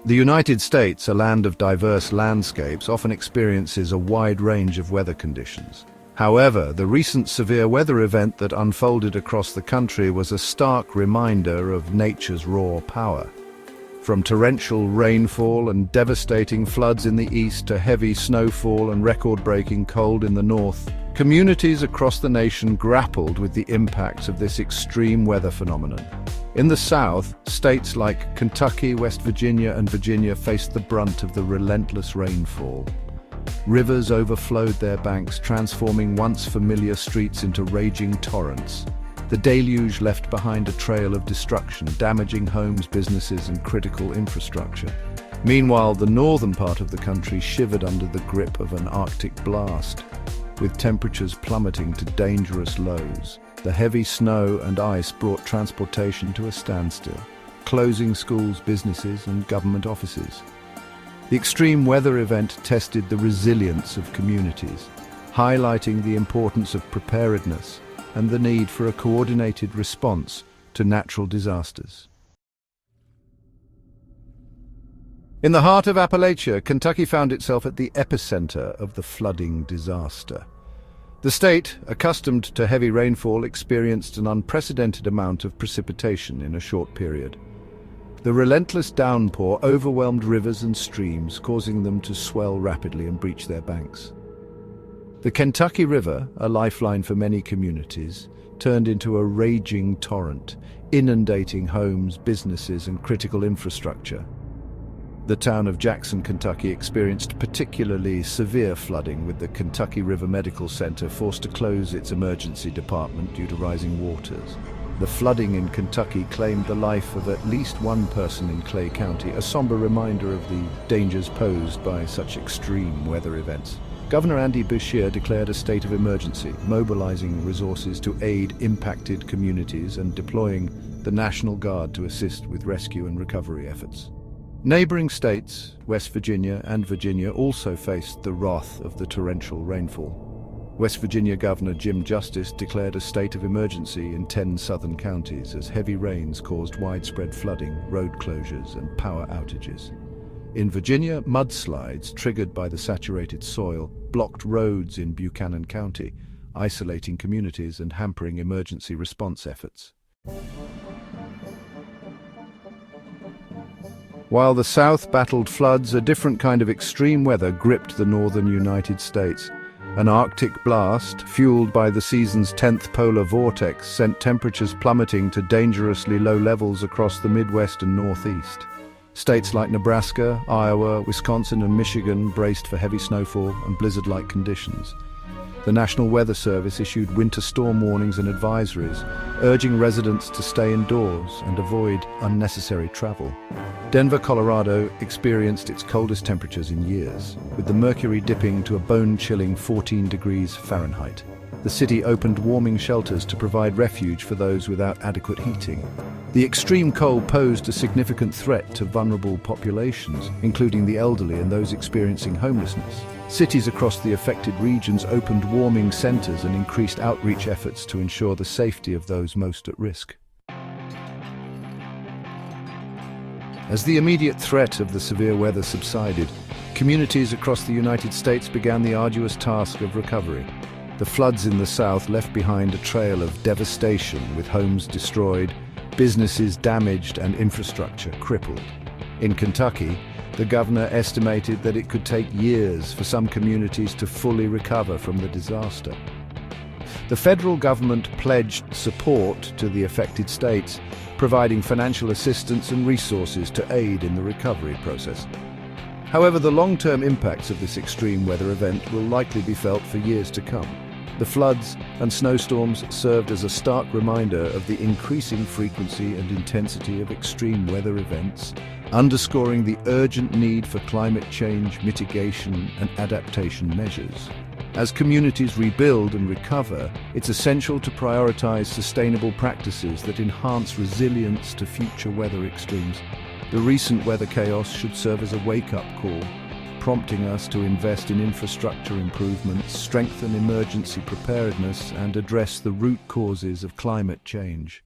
The United States, a land of diverse landscapes, often experiences a wide range of weather conditions. However, the recent severe weather event that unfolded across the country was a stark reminder of nature's raw power. From torrential rainfall and devastating floods in the east to heavy snowfall and record-breaking cold in the north, communities across the nation grappled with the impacts of this extreme weather phenomenon. In the South, states like Kentucky, West Virginia, and Virginia faced the brunt of the relentless rainfall. Rivers overflowed their banks, transforming once familiar streets into raging torrents. The deluge left behind a trail of destruction, damaging homes, businesses, and critical infrastructure. Meanwhile, the northern part of the country shivered under the grip of an Arctic blast, with temperatures plummeting to dangerous lows. The heavy snow and ice brought transportation to a standstill, closing schools, businesses, and government offices. The extreme weather event tested the resilience of communities, highlighting the importance of preparedness and the need for a coordinated response to natural disasters. In the heart of Appalachia, Kentucky found itself at the epicenter of the flooding disaster. The state, accustomed to heavy rainfall, experienced an unprecedented amount of precipitation in a short period. The relentless downpour overwhelmed rivers and streams, causing them to swell rapidly and breach their banks. The Kentucky River, a lifeline for many communities, turned into a raging torrent, inundating homes, businesses, and critical infrastructure. The town of Jackson, Kentucky experienced particularly severe flooding, with the Kentucky River Medical Center forced to close its emergency department due to rising waters. The flooding in Kentucky claimed the life of at least one person in Clay County, a somber reminder of the dangers posed by such extreme weather events. Governor Andy Beshear declared a state of emergency, mobilizing resources to aid impacted communities and deploying the National Guard to assist with rescue and recovery efforts. Neighboring states, West Virginia and Virginia, also faced the wrath of the torrential rainfall. West Virginia Governor Jim Justice declared a state of emergency in 10 southern counties as heavy rains caused widespread flooding, road closures, and power outages. In Virginia, mudslides triggered by the saturated soil blocked roads in Buchanan County, isolating communities and hampering emergency response efforts. While the South battled floods, a different kind of extreme weather gripped the northern United States. An Arctic blast, fueled by the season's 10th polar vortex, sent temperatures plummeting to dangerously low levels across the Midwest and Northeast. States like Nebraska, Iowa, Wisconsin, and Michigan braced for heavy snowfall and blizzard-like conditions. The National Weather Service issued winter storm warnings and advisories, urging residents to stay indoors and avoid unnecessary travel. Denver, Colorado experienced its coldest temperatures in years, with the mercury dipping to a bone-chilling 14 degrees Fahrenheit. The city opened warming shelters to provide refuge for those without adequate heating. The extreme cold posed a significant threat to vulnerable populations, including the elderly and those experiencing homelessness. Cities across the affected regions opened warming centers and increased outreach efforts to ensure the safety of those most at risk. As the immediate threat of the severe weather subsided, communities across the United States began the arduous task of recovery. The floods in the South left behind a trail of devastation, with homes destroyed, businesses damaged, and infrastructure crippled. In Kentucky, the governor estimated that it could take years for some communities to fully recover from the disaster. The federal government pledged support to the affected states, providing financial assistance and resources to aid in the recovery process. However, the long-term impacts of this extreme weather event will likely be felt for years to come. The floods and snowstorms served as a stark reminder of the increasing frequency and intensity of extreme weather events, underscoring the urgent need for climate change mitigation and adaptation measures. As communities rebuild and recover, it's essential to prioritize sustainable practices that enhance resilience to future weather extremes. The recent weather chaos should serve as a wake-up call, prompting us to invest in infrastructure improvements, strengthen emergency preparedness, and address the root causes of climate change.